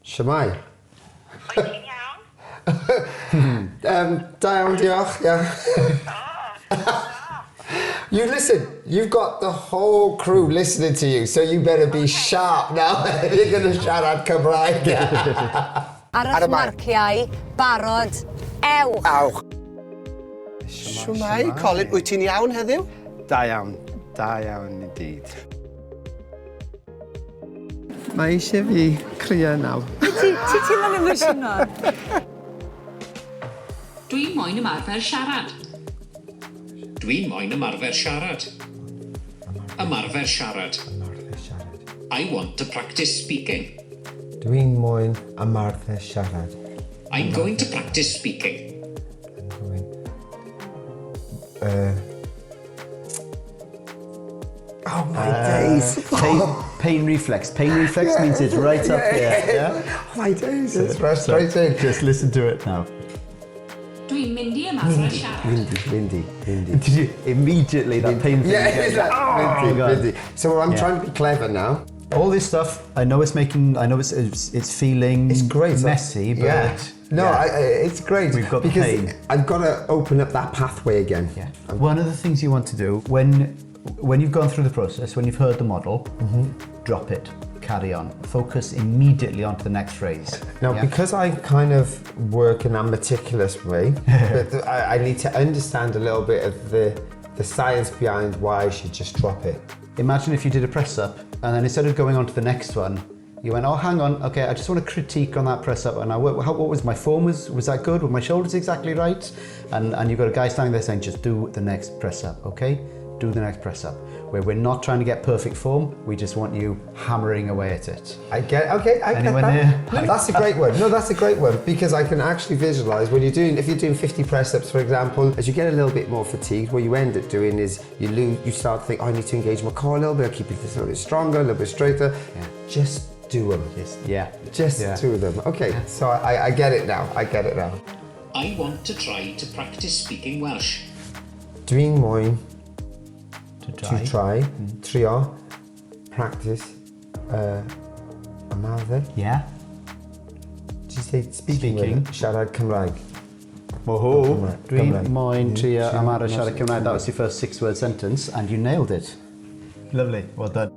Shwmai? Wyt ti'n iawn? Da iawn, diolch, yeah. You listen, you've got the whole crew listening to you, so you better be sharp now. You're going to siarad Cymraeg. Ar eich marciau, barod, ew. Awch. Shwmai, Colin, wyt ti'n iawn heddiw? Da iawn indeed. Mae eisiau fi crio nawr. Ti'n mynd emosiynol? Dwi'n moyn ymarfer siarad. Dwi'n moyn ymarfer siarad. Ymarfer siarad. I want to practice speaking. Dwi'n moyn ymarfer siarad. I'm going to practice speaking. Oh my days. Pain reflex. Pain reflex means it's right up here. Yeah? Oh my days, it's frustrating. Just listen to it now. Dwi'n mynd i ymarfer siarad. Windy. Did you immediately that pain thing? Yeah, it's like windy. So I'm Yeah. trying to be clever now. All this stuff, I know it's feeling It's great. messy, but yeah. No, yeah. it's great. We've got the because pain. I've got to open up that pathway again. Yeah. One of the things you want to do when you've gone through the process, when you've heard the model, drop it, carry on, focus immediately onto the next phrase. Now, because I kind of work in a meticulous way, but I need to understand a little bit of the science behind why I should just drop it. Imagine if you did a press up and then instead of going on to the next one, you went, oh, hang on, okay, I just want to critique on that press up. And what was my form? Was that good? Were my shoulders exactly right? And you've got a guy standing there saying, just do the next press up, okay? Do the next press up. Where we're not trying to get perfect form, we just want you hammering away at it. I get that. No, that's a great one. No, that's a great one because I can actually visualize when if you're doing 50 press ups, for example, as you get a little bit more fatigued, what you end up doing is you start to think, oh, I need to engage my core a little bit, I'll keep it a little bit stronger, a little bit straighter. Yeah. Just do them. Just do them. Okay, so I get it now. I want to try to practice speaking Welsh. Dwi'n moyn To try, trio, practice, ymarfer. Yeah. Did you say speaking? Siarad Cymraeg. Dwi'n moyn trio ymarfer siarad Cymraeg. That was your first 6-word sentence and you nailed it. Lovely, well done.